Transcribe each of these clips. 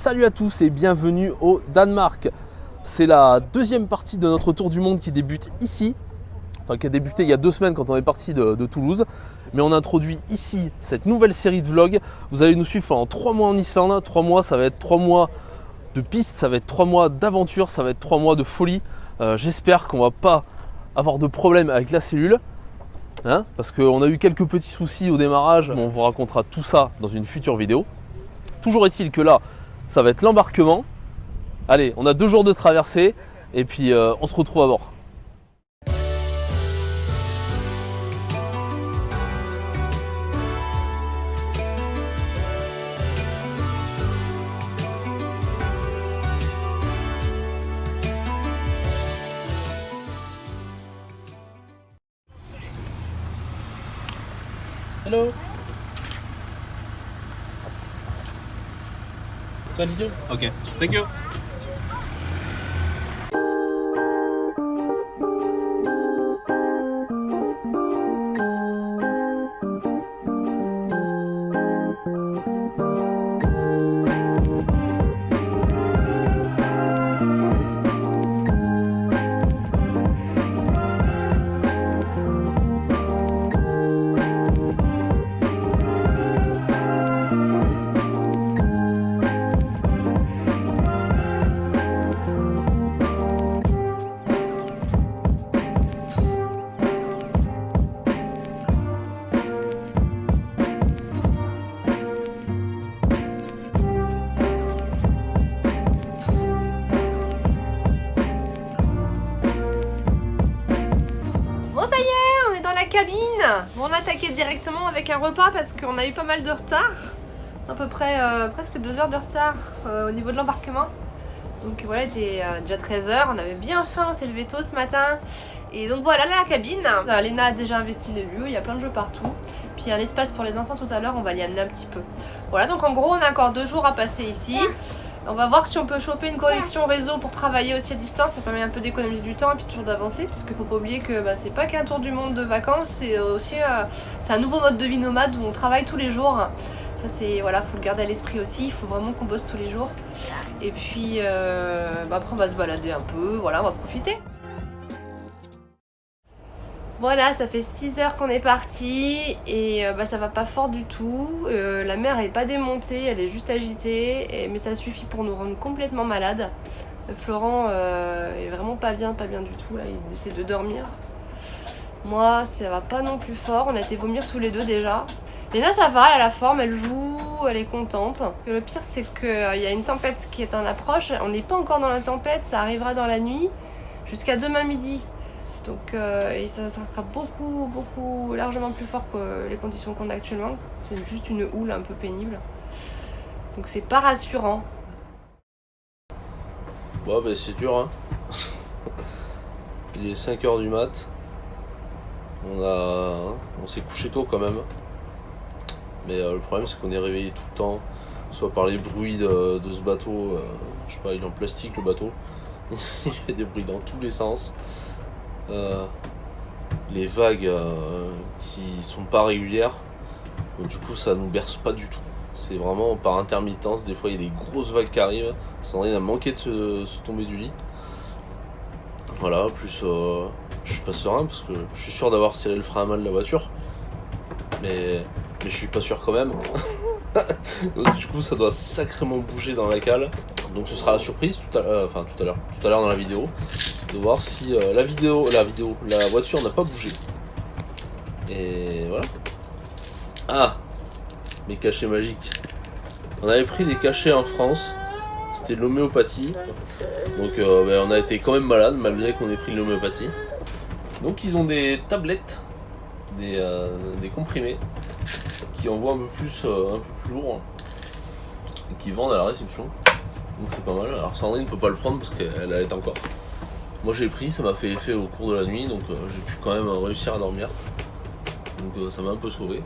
Salut à tous et bienvenue au Danemark. C'est la deuxième partie de notre tour du monde qui débute ici. Enfin qui a débuté il y a 2 semaines quand on est parti de Toulouse. Mais on introduit ici cette nouvelle série de vlogs. Vous allez nous suivre pendant 3 mois en Islande. 3 mois, ça va être 3 mois de piste, ça va être 3 mois d'aventure, ça va être 3 mois de folie. J'espère qu'on va pas avoir de problème avec la cellule. Parce qu'on a eu quelques petits soucis au démarrage. On vous racontera tout ça dans une future vidéo. Toujours est-il que là, ça va être l'embarquement. Allez, on a 2 jours de traversée et puis on se retrouve à bord. Hello. 22? Okay, thank you. Cabine. Bon, on a attaqué directement avec un repas parce qu'on a eu pas mal de retard, à peu près presque 2 heures de retard au niveau de l'embarquement. Donc voilà, il était déjà 13 h, on avait bien faim, on s'est levé tôt ce matin. Et donc voilà la cabine. Léna a déjà investi les lieux, il y a plein de jeux partout. Puis il y a un espace pour les enfants tout à l'heure, on va l'y amener un petit peu. Voilà, donc en gros on a encore 2 jours à passer ici. On va voir si on peut choper une connexion réseau pour travailler aussi à distance. Ça permet un peu d'économiser du temps et puis toujours d'avancer. Parce qu'il faut pas oublier que c'est pas qu'un tour du monde de vacances, c'est aussi c'est un nouveau mode de vie nomade où on travaille tous les jours. Ça c'est voilà, faut le garder à l'esprit aussi. Il faut vraiment qu'on bosse tous les jours. Et puis après on va se balader un peu. Voilà, on va profiter. Voilà, ça fait 6 heures qu'on est parti et ça va pas fort du tout. La mer elle est pas démontée, elle est juste agitée, mais ça suffit pour nous rendre complètement malades. Florent est vraiment pas bien du tout, là, il essaie de dormir. Moi, ça va pas non plus fort, on a été vomir tous les deux déjà. Léna ça va, elle a la forme, elle joue, elle est contente. Le pire c'est qu'il y a une tempête qui est en approche, on n'est pas encore dans la tempête, ça arrivera dans la nuit jusqu'à demain midi. Donc ça sera beaucoup largement plus fort que les conditions qu'on a actuellement. C'est juste une houle un peu pénible. Donc c'est pas rassurant. Bon c'est dur hein. Il est 5 h du mat. On s'est couché tôt quand même. Mais le problème c'est qu'on est réveillé tout le temps. Soit par les bruits de ce bateau. Je sais pas, il est en plastique le bateau. Il fait des bruits dans tous les sens. Les vagues qui sont pas régulières, donc du coup ça nous berce pas du tout. C'est vraiment par intermittence, des fois il y a des grosses vagues qui arrivent, Sandrine a manqué de se tomber du lit. Voilà, plus je suis pas serein parce que je suis sûr d'avoir serré le frein à main de la voiture, mais je suis pas sûr quand même. Donc du coup ça doit sacrément bouger dans la cale. Donc ce sera la surprise tout à l'heure dans la vidéo, de voir si la voiture n'a pas bougé. Et voilà. Ah, mes cachets magiques. On avait pris des cachets en France, c'était de l'homéopathie. Donc on a été quand même malade malgré qu'on ait pris de l'homéopathie. Donc ils ont des tablettes, des comprimés qui envoient un peu plus lourd et qui vendent à la réception. Donc c'est pas mal. Alors Sandrine ne peut pas le prendre parce qu'elle allait encore. Moi j'ai pris, ça m'a fait effet au cours de la nuit, donc j'ai pu quand même réussir à dormir. Donc ça m'a un peu sauvé.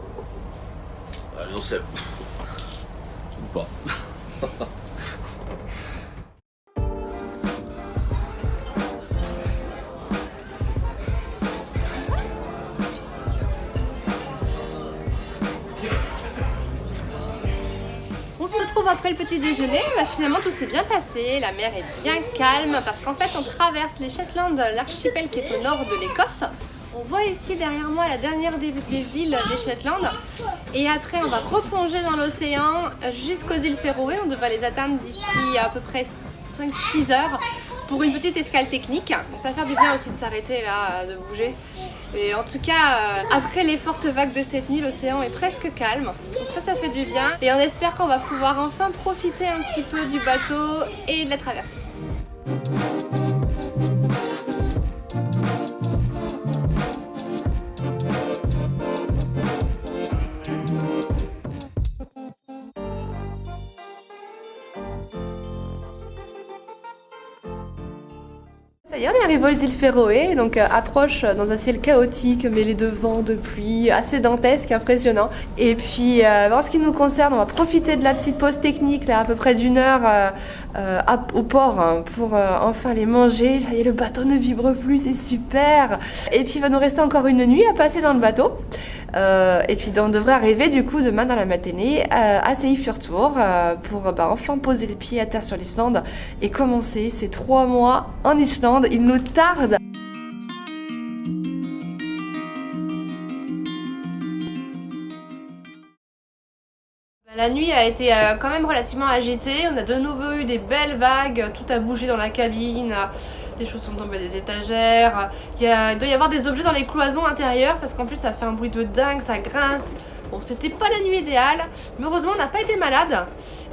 Allez, on se lève. Ou pas. retrouve après le petit déjeuner. Finalement tout s'est bien passé, la mer est bien calme parce qu'en fait on traverse les Shetland, l'archipel qui est au nord de l'Écosse. On voit ici derrière moi la dernière des îles des Shetland et après on va replonger dans l'océan jusqu'aux îles Féroé. On devrait les atteindre d'ici à peu près 5-6 heures pour une petite escale technique. Donc ça va faire du bien aussi de s'arrêter là, de bouger. Et en tout cas, après les fortes vagues de cette nuit, l'océan est presque calme. Donc ça fait du bien. Et on espère qu'on va pouvoir enfin profiter un petit peu du bateau et de la traversée. Ça y est, on est arrivé aux îles Féroé, donc approche dans un ciel chaotique, mêlé de vent, de pluie, assez dantesque, impressionnant. Et puis, en ce qui nous concerne, on va profiter de la petite pause technique, là, à peu près d'1 heure au port, hein, pour enfin les manger. Ça y est, le bateau ne vibre plus, c'est super. Et puis, il va nous rester encore une nuit à passer dans le bateau. Et puis on devrait arriver du coup demain dans la matinée à Seyðisfjörður pour enfin poser les pieds à terre sur l'Islande et commencer ces 3 mois en Islande. Il nous tarde. La nuit a été quand même relativement agitée, on a de nouveau eu des belles vagues, tout a bougé dans la cabine, les choses sont tombées des étagères, il doit y avoir des objets dans les cloisons intérieures parce qu'en plus ça fait un bruit de dingue, ça grince. Bon, c'était pas la nuit idéale, mais heureusement on n'a pas été malade.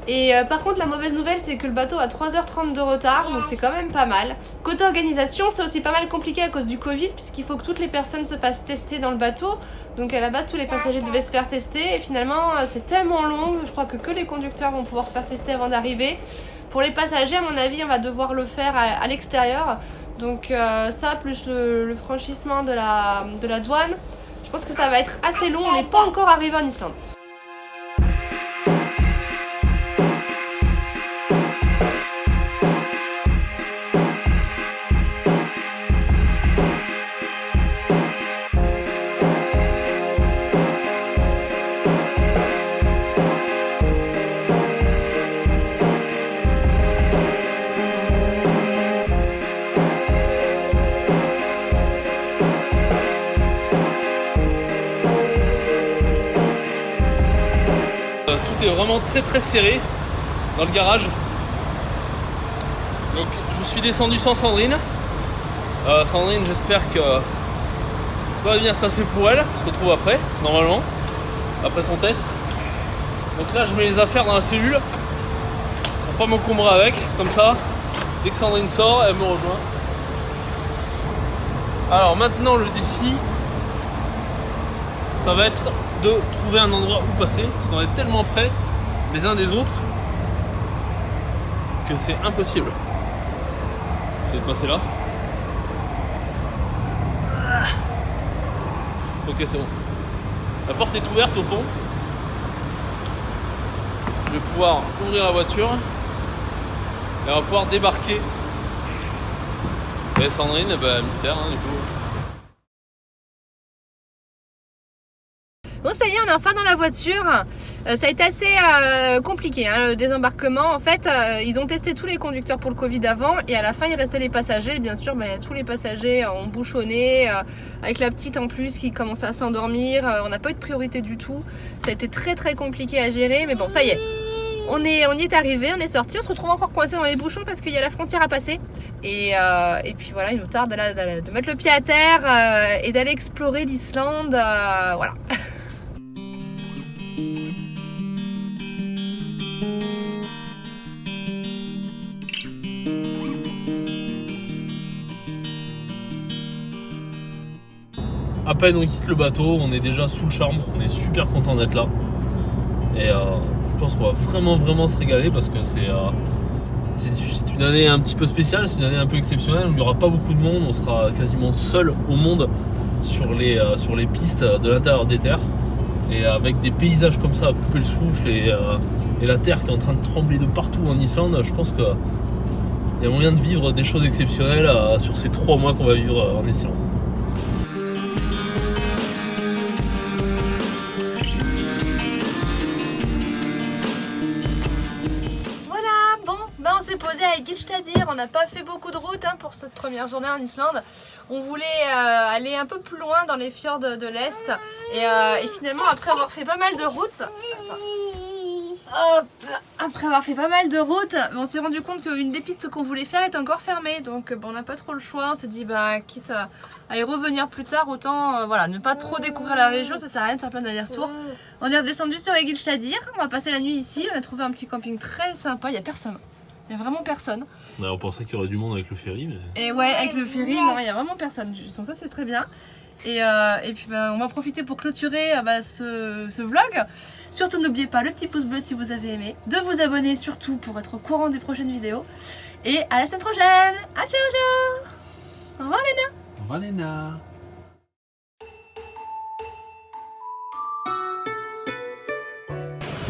Et par contre la mauvaise nouvelle c'est que le bateau a 3h30 de retard, donc c'est quand même pas mal. Côté organisation c'est aussi pas mal compliqué à cause du Covid puisqu'il faut que toutes les personnes se fassent tester dans le bateau. Donc à la base tous les passagers devaient se faire tester et finalement c'est tellement long, je crois que les conducteurs vont pouvoir se faire tester avant d'arriver. Pour les passagers à mon avis on va devoir le faire à l'extérieur. Donc ça plus le franchissement de la douane, je pense que ça va être assez long, on n'est pas encore arrivé en Islande. Tout est vraiment très serré dans le garage. Donc je suis descendu sans Sandrine. Sandrine, j'espère que tout va bien se passer pour elle. On se retrouve après, normalement, après son test. Donc là je mets les affaires dans la cellule pour pas m'encombrer avec, comme ça. Dès que Sandrine sort, elle me rejoint. Alors maintenant le défi, ça va être de trouver un endroit où passer, parce qu'on est tellement près les uns des autres que c'est impossible. Je vais passer là. Ok, c'est bon. La porte est ouverte au fond. Je vais pouvoir ouvrir la voiture et on va pouvoir débarquer. Et Sandrine, mystère hein, du coup. Bon ça y est, on est enfin dans la voiture. Ça a été assez compliqué hein, le désembarquement. En fait, ils ont testé tous les conducteurs pour le Covid avant et à la fin il restait les passagers. Bien sûr, tous les passagers ont bouchonné avec la petite en plus qui commençait à s'endormir. On n'a pas eu de priorité du tout. Ça a été très compliqué à gérer, mais bon ça y est. On y est arrivé, on est sorti, on se retrouve encore coincé dans les bouchons parce qu'il y a la frontière à passer. Et puis voilà, il nous tarde de mettre le pied à terre et d'aller explorer l'Islande. Voilà. À peine on quitte le bateau, on est déjà sous le charme, on est super content d'être là. Et je pense qu'on va vraiment se régaler parce que c'est une année un petit peu spéciale, c'est une année un peu exceptionnelle où il n'y aura pas beaucoup de monde, on sera quasiment seul au monde sur les pistes de l'intérieur des terres. Et avec des paysages comme ça à couper le souffle et la terre qui est en train de trembler de partout en Islande, je pense qu'il y a moyen de vivre des choses exceptionnelles sur ces 3 mois qu'on va vivre en Islande. s'est posé à Egilsstadir. On n'a pas fait beaucoup de route hein, pour cette première journée en Islande. On voulait aller un peu plus loin dans les fjords de l'Est. Et finalement, après avoir fait pas mal de route... Hop, après avoir fait pas mal de routes, on s'est rendu compte qu'une des pistes qu'on voulait faire est encore fermée. Donc on n'a pas trop le choix. On s'est dit, quitte à y revenir plus tard, autant voilà, ne pas trop découvrir la région. Ça sert à rien de faire plein d'allers-retours. On est redescendu sur Egilsstadir. On va passer la nuit ici. On a trouvé un petit camping très sympa. Il n'y a personne. Il n'y a vraiment personne. Ouais, on pensait qu'il y aurait du monde avec le ferry. Mais... Et ouais, avec le ferry, non, il n'y a vraiment personne. Donc ça, c'est très bien. Et puis on va profiter pour clôturer ce vlog. Surtout n'oubliez pas le petit pouce bleu si vous avez aimé, de vous abonner surtout pour être au courant des prochaines vidéos. Et à la semaine prochaine. Ah, ciao ciao. Au revoir Léna. Au revoir Léna.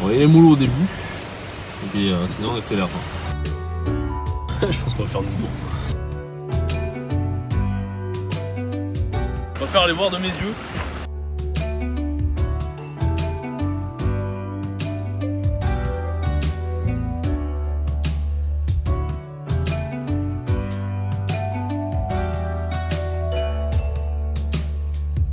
On va y aller mollo au début. Et puis sinon on accélère pas. Je pense qu'on va faire demi-tour. Je préfère aller voir de mes yeux.